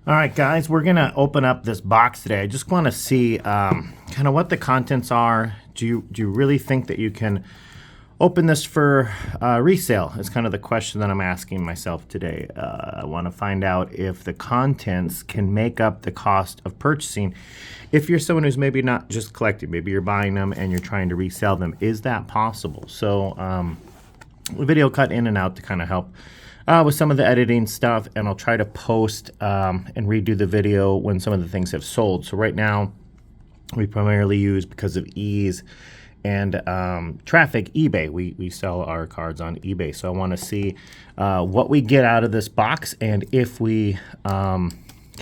All right, guys, we're going to open up this box today. I just want to see kind of what the contents are. Do you really think that you can open this for resale? It's kind of the question that I'm asking myself today. I want to find out if the contents can make up the cost of purchasing. If you're someone who's maybe not just collecting, maybe you're buying them and you're trying to resell them, is that possible? So the video cut in and out to kind of help with some of the editing stuff, and I'll try to post and redo the video when some of the things have sold. So right now, we primarily use, because of ease and traffic, eBay. We sell our cards on eBay. So I want to see what we get out of this box and if we can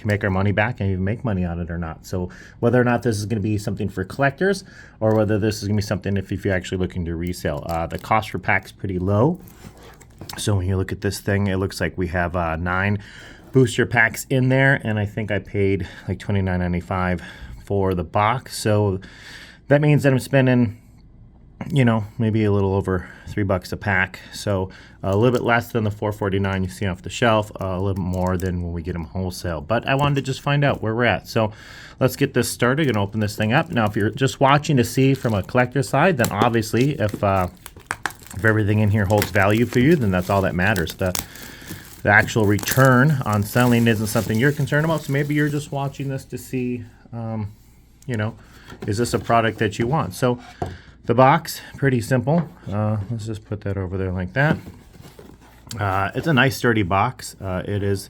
make our money back and even make money on it or not. So whether or not this is going to be something for collectors or whether this is going to be something if you're actually looking to resell. The cost per pack is pretty low. So when you look at this thing, it looks like we have 9 booster packs in there, and I think I paid like $29.95 for the box. So that means that I'm spending, you know, maybe a little over $3 a pack. So a little bit less than the $4.49 you see off the shelf, a little bit more than when we get them wholesale. But I wanted to just find out where we're at. So let's get this started and open this thing up. Now, if you're just watching to see from a collector side, then obviously if everything in here holds value for you, then that's all that matters. The actual return on selling isn't something you're concerned about. So maybe you're just watching this to see, you know, is this a product that you want? So the box, pretty simple. Let's just put that over there like that. It's a nice sturdy box. It's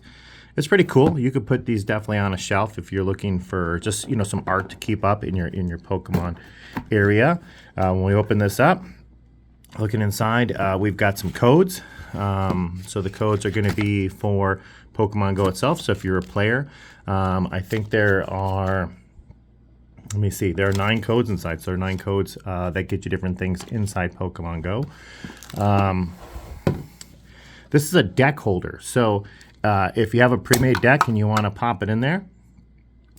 pretty cool. You could put these definitely on a shelf if you're looking for just, you know, some art to keep up in your Pokemon area. When we open this up, looking inside, we've got some codes. So the codes are going to be for Pokemon Go itself. So if you're a player, I think there are, let me see, there are 9 codes inside. So there are 9 codes that get you different things inside Pokemon Go. This is a deck holder. So if you have a pre-made deck and you want to pop it in there,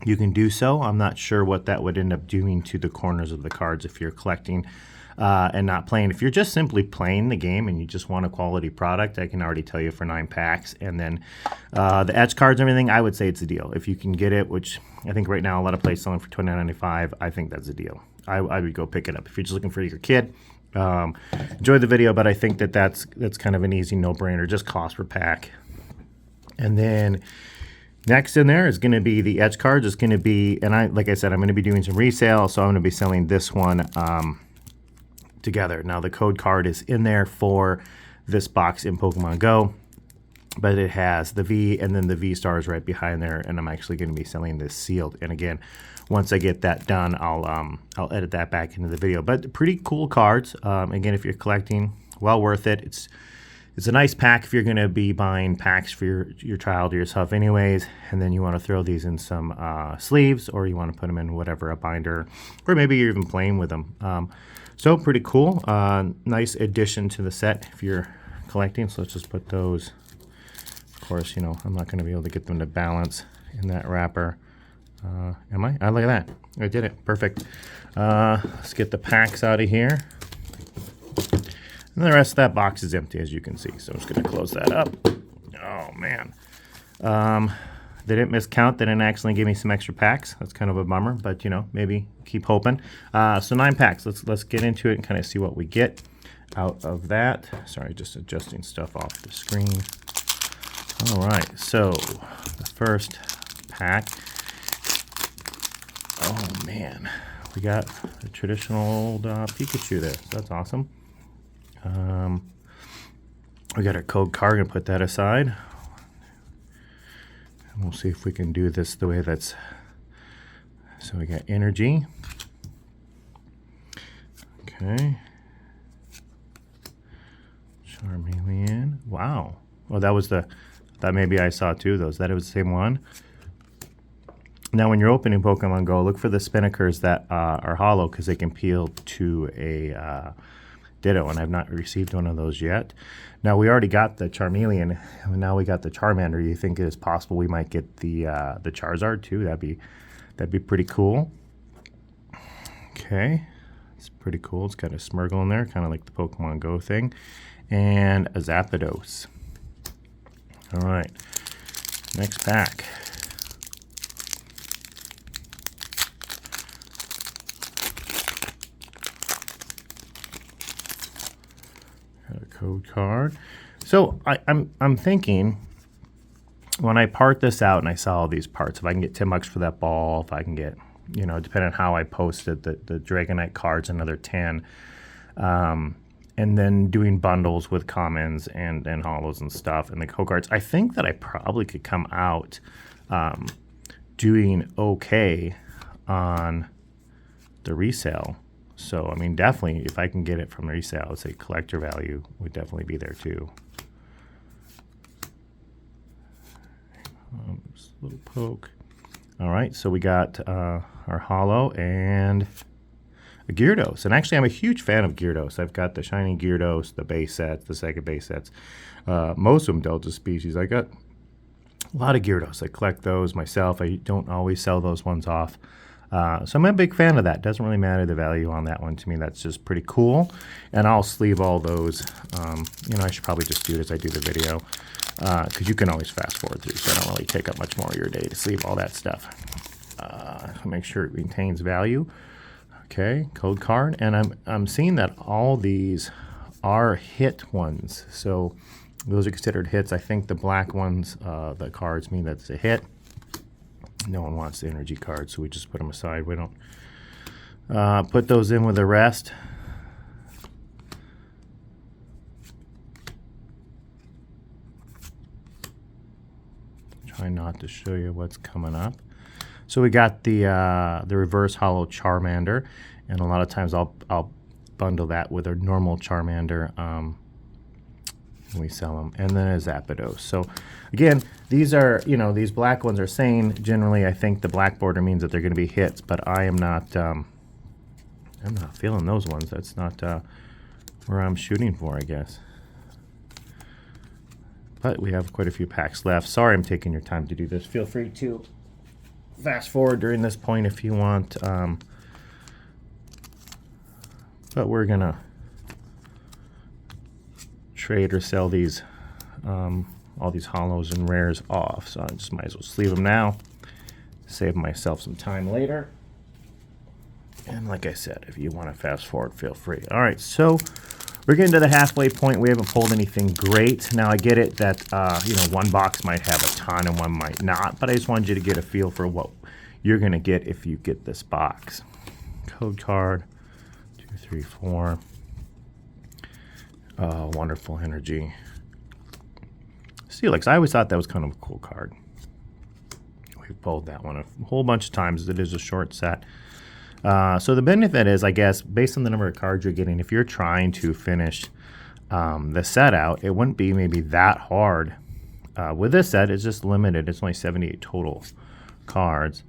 you can do so. I'm not sure what that would end up doing to the corners of the cards if you're collecting and not playing. If you're just simply playing the game and you just want a quality product, I can already tell you for 9 packs. And then the edge cards and everything, I would say it's a deal. If you can get it, which I think right now a lot of places selling for $29.95, I think that's a deal. I would go pick it up. If you're just looking for your kid, enjoy the video, but I think that's kind of an easy no-brainer, just cost per pack. And then next in there is going to be the edge cards. It's going to be, and like I said, I'm going to be doing some resale, so I'm going to be selling this one together. Now the code card is in there for this box in Pokemon Go, but it has the V and then the VStar is right behind there, and I'm actually going to be selling this sealed. And again, once I get that done, I'll edit that back into the video. But pretty cool cards. Again, if you're collecting, well worth it. It's a nice pack if you're going to be buying packs for your child or yourself anyways, and then you want to throw these in some sleeves, or you want to put them in whatever, a binder, or maybe you're even playing with them. So pretty cool. Nice addition to the set if you're collecting. So let's just put those. Of course, you know, I'm not going to be able to get them to balance in that wrapper. Am I? Look at that. I did it. Perfect. Let's get the packs out of here. And the rest of that box is empty, as you can see. So I'm just going to close that up. Oh, man. They didn't miscount. They didn't actually give me some extra packs. That's kind of a bummer, but, you know, maybe keep hoping. So 9 packs. Let's get into it and kind of see what we get out of that. Sorry, just adjusting stuff off the screen. All right, so the first pack. Oh, man. We got a traditional old Pikachu there. That's awesome. We got our code card. Gonna put that aside. And we'll see if we can do this the way that's. So we got energy. Okay. Charmeleon. Wow. Well, that was that maybe I saw 2 of those. That it was the same one. Now, when you're opening Pokemon Go, look for the Spinnakers that are hollow because they can peel to a Ditto, and I've not received one of those yet. Now, we already got the Charmeleon, and now we got the Charmander. You think it is possible we might get the Charizard too? That'd be pretty cool. Okay, it's pretty cool. It's got a Smeargle in there, kind of like the Pokemon Go thing, and a Zapdos. All right, next pack. Code card. So I'm thinking, when I part this out and I sell all these parts, if I can get $10 for that ball, if I can get, you know, depending on how I posted the Dragonite cards, another 10, and then doing bundles with commons and holos and stuff and the code cards, I think that I probably could come out doing okay on the resale. So, I mean, definitely, if I can get it from resale, I would say collector value would definitely be there too. Just a little poke. All right, so we got our holo and a Gyarados. And actually, I'm a huge fan of Gyarados. I've got the shiny Gyarados, the base sets, the second base sets. Most of them Delta species. I got a lot of Gyarados. I collect those myself. I don't always sell those ones off. So I'm a big fan of that. Doesn't really matter the value on that one to me. That's just pretty cool. And I'll sleeve all those. You know, I should probably just do it as I do the video, because you can always fast forward through, so I don't really take up much more of your day to sleeve all that stuff. Make sure it retains value. Okay, code card. And I'm seeing that all these are hit ones. So those are considered hits. I think the black ones, the cards mean that's a hit. No one wants the energy cards, so we just put them aside. We don't put those in with the rest. Try not to show you what's coming up. So we got the reverse holo Charmander, and a lot of times I'll bundle that with a normal Charmander. We sell them, and then a Zapdos. So again, these are, you know, these black ones are saying generally I think the black border means that they're going to be hits, but I am not I'm not feeling those ones. That's not where I'm shooting for, I guess. But we have quite a few packs left. Sorry I'm taking your time to do this. Feel free to fast forward during this point if you want, but we're gonna trade or sell these all these holos and rares off, so I just might as well sleeve them now, save myself some time later. And like I said, if you want to fast forward, feel free. All right, so we're getting to the halfway point. We haven't pulled anything great. Now I get it that you know, one box might have a ton and one might not, but I just wanted you to get a feel for what you're gonna get if you get this box. Code card 2, 3, 4. Wonderful energy. Steelix, I always thought that was kind of a cool card. We've pulled that one a whole bunch of times. It is a short set. So the benefit is, I guess, based on the number of cards you're getting, if you're trying to finish the set out, it wouldn't be maybe that hard. With this set, it's just limited. It's only 78 total cards.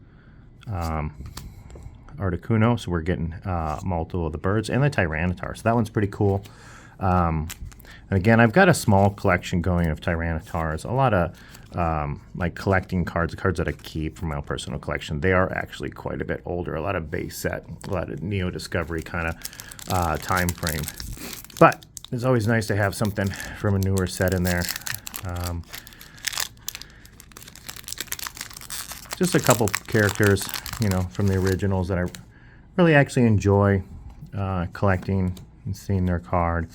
Articuno, so we're getting multiple of the birds, and the Tyranitar. So that one's pretty cool. And again, I've got a small collection going of Tyranitars. A lot of like collecting cards, the cards that I keep from my own personal collection. They are actually quite a bit older. A lot of base set, a lot of Neo Discovery kind of time frame. But it's always nice to have something from a newer set in there. Just a couple characters, you know, from the originals that I really actually enjoy collecting and seeing their card.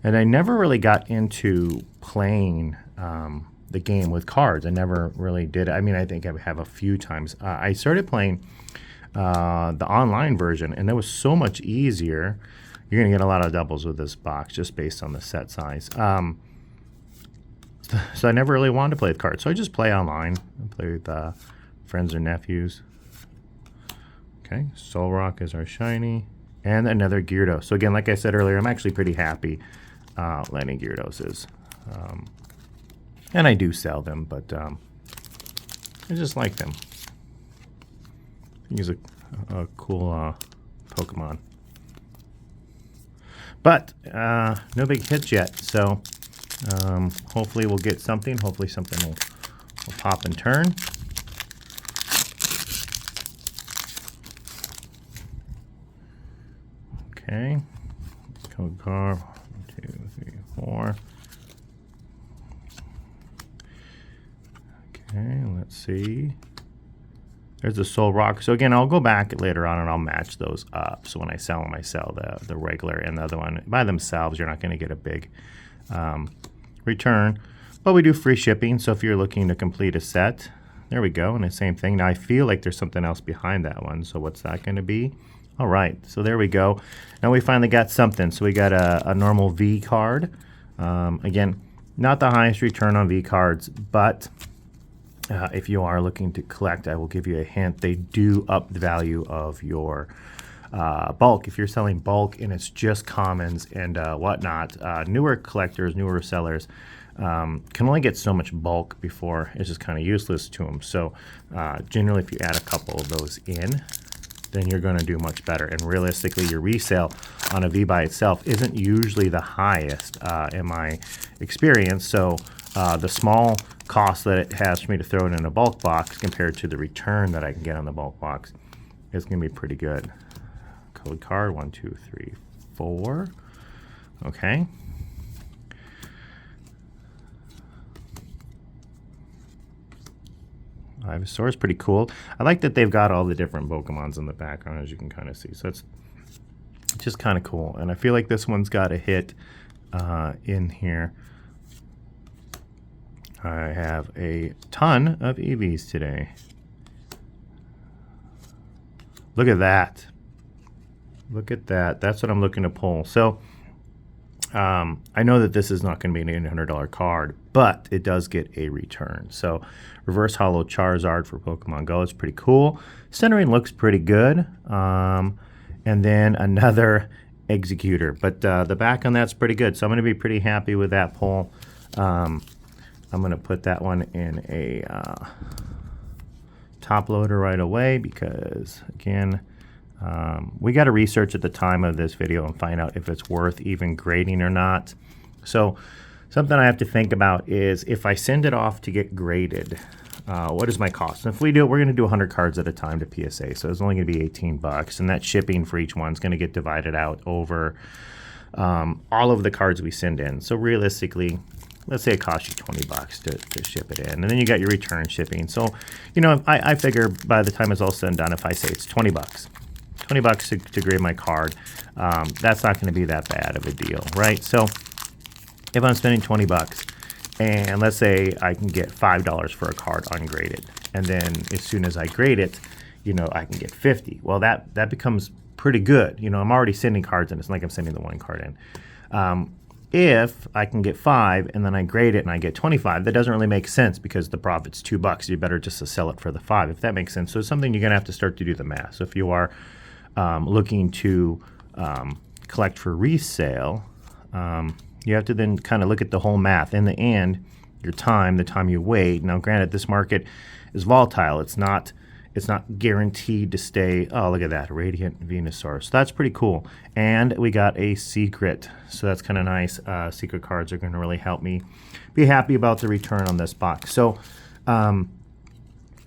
And I never really got into playing the game with cards. I never really did. I mean, I think I have a few times. I started playing the online version, and it was so much easier. You're going to get a lot of doubles with this box just based on the set size. So I never really wanted to play with cards. So I just play online. I play with friends or nephews. Okay, Solrock is our shiny. And another Gyarados. So again, like I said earlier, I'm actually pretty happy landing Gyarados. And I do sell them, but I just like them. I think he's a cool Pokemon. But no big hits yet, so hopefully we'll get something. Hopefully something will pop and turn. Okay, code card 1, 2, 3, 4. Okay, let's see. There's the Solrock. So again, I'll go back later on and I'll match those up. So when I sell them, I sell the regular and the other one by themselves. You're not going to get a big return, but we do free shipping. So if you're looking to complete a set, there we go. And the same thing. Now I feel like there's something else behind that one. So what's that going to be? All right. So there we go. Now we finally got something. So we got a normal V card. Again, not the highest return on V cards, but if you are looking to collect, I will give you a hint. They do up the value of your bulk. If you're selling bulk and it's just commons and whatnot, newer collectors, newer sellers can only get so much bulk before it's just kind of useless to them. So generally, if you add a couple of those in, then you're going to do much better. And realistically, your resale on a V by itself isn't usually the highest in my experience. So the small cost that it has for me to throw it in a bulk box compared to the return that I can get on the bulk box is going to be pretty good. Code card 1, 2, 3, 4. Okay. Ivysaur is pretty cool. I like that they've got all the different Pokemons in the background, as you can kind of see. So it's just kind of cool. And I feel like this one's got a hit in here. I have a ton of EVs today. Look at that. Look at that. That's what I'm looking to pull. So I know that this is not going to be an $800 card, but it does get a return. So reverse holo Charizard for Pokemon Go is pretty cool. Centering looks pretty good. And then another Executor. But the back on that's pretty good. So I'm going to be pretty happy with that pull. I'm going to put that one in a top loader right away because, again, we got to research at the time of this video and find out if it's worth even grading or not. So something I have to think about is if I send it off to get graded, what is my cost? And if we do it, we're going to do 100 cards at a time to PSA. So it's only going to be $18. And that shipping for each one is going to get divided out over all of the cards we send in. So realistically, let's say it costs you $20 to ship it in. And then you got your return shipping. So, you know, I figure by the time it's all said and done, if I say it's $20, $20 to grade my card, that's not going to be that bad of a deal, right? So if I'm spending $20 and let's say I can get $5 for a card ungraded, and then as soon as I grade it, you know, I can get 50. Well, that becomes pretty good. You know, I'm already sending cards in. It's not like I'm sending the one card in. If I can get 5 and then I grade it and I get 25, that doesn't really make sense because the profit's $2. You better just to sell it for the 5, if that makes sense. So it's something you're going to have to start to do the math. So if you are looking to collect for resale, you have to then kind of look at the whole math. In the end, your time, the time you wait. Now, granted, this market is volatile. It's not guaranteed to stay. Oh, look at that, Radiant Venusaur. So that's pretty cool. And we got a secret. So that's kind of nice. Secret cards are going to really help me be happy about the return on this box. So when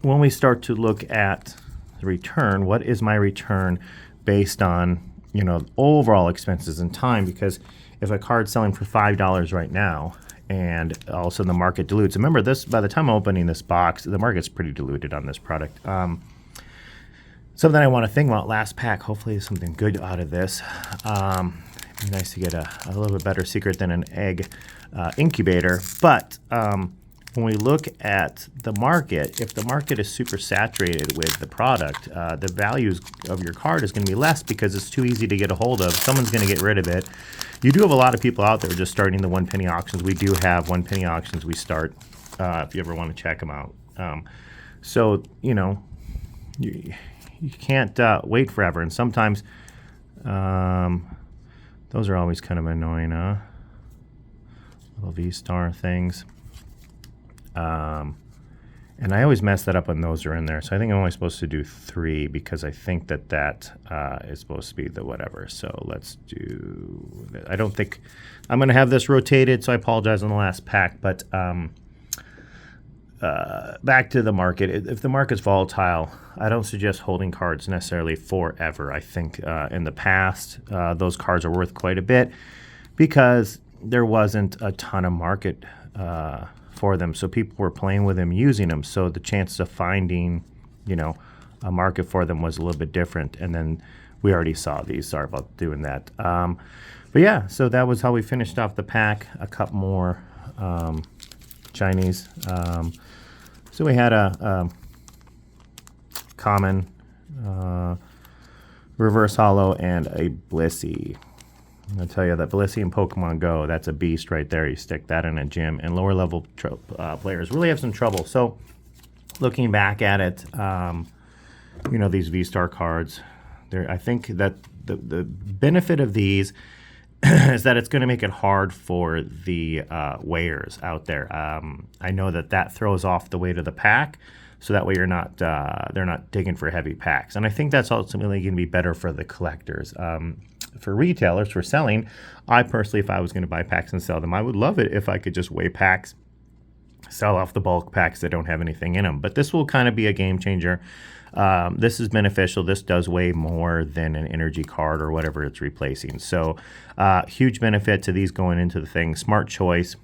we start to look at the return, what is my return based on, you know, overall expenses and time? Because if a card's selling for $5 right now and all of a sudden the market dilutes, remember this, by the time I'm opening this box, the market's pretty diluted on this product. Something I want to think about, last pack, hopefully there's something good out of this. It'd be nice to get a little bit better secret than an egg incubator. But when we look at the market, if the market is super saturated with the product, the values of your card is going to be less because it's too easy to get a hold of. Someone's going to get rid of it. You do have a lot of people out there just starting the 1 penny auctions. We do have 1 penny auctions we start if you ever want to check them out. So, you know, you can't wait forever. And sometimes those are always kind of annoying, huh? Little VStar things. And I always mess that up when those are in there. So I think I'm only supposed to do 3 because I think that is supposed to be the whatever. So let's do, I don't think I'm going to have this rotated, so I apologize on the last pack. But back to the market. If the market's volatile, I don't suggest holding cards necessarily forever. I think in the past, those cards are worth quite a bit because there wasn't a ton of market for them. So people were playing with them, using them. So the chances of finding, you know, a market for them was a little bit different. And then we already saw these. Sorry about doing that. But yeah, so that was how we finished off the pack. A couple more Chinese. So we had a common, reverse holo, and a Blissey. I'm going to tell you that Blissey in Pokemon Go, that's a beast right there. You stick that in a gym, and lower level players really have some trouble. So looking back at it, you know, these VStar cards, I think that the benefit of these is that it's going to make it hard for the weighers out there. I know that throws off the weight of the pack, so that way you're not they're not digging for heavy packs. And I think that's ultimately going to be better for the collectors. For retailers, for selling, I personally, if I was going to buy packs and sell them, I would love it if I could just weigh packs, sell off the bulk packs that don't have anything in them. But this will kind of be a game changer. This is beneficial. This does weigh more than an energy card or whatever it's replacing. So huge benefit to these going into the thing. Smart choice.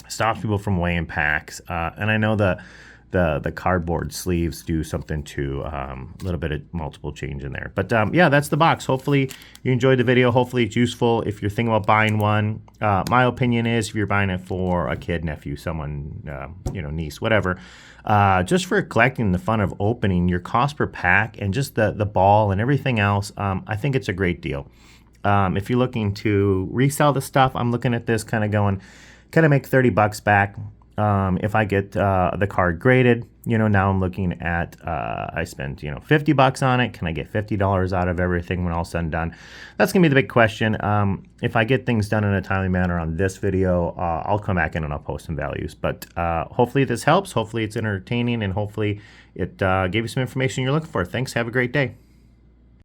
Stops people from weighing packs. And I know the cardboard sleeves do something to a little bit of multiple change in there. But yeah, that's the box. Hopefully you enjoyed the video. Hopefully it's useful if you're thinking about buying one. My opinion is if you're buying it for a kid, nephew, someone, you know, niece, whatever, just for collecting, the fun of opening, your cost per pack and just the ball and everything else, I think it's a great deal. If you're looking to resell the stuff, I'm looking at this kind of going, kind of make 30 bucks back. If I get the card graded, you know, now I'm looking at, I spent, you know, 50 bucks on it. Can I get $50 out of everything when all's said and done? That's going to be the big question. If I get things done in a timely manner on this video, I'll come back in and I'll post some values. But hopefully this helps. Hopefully it's entertaining, and hopefully it gave you some information you're looking for. Thanks. Have a great day.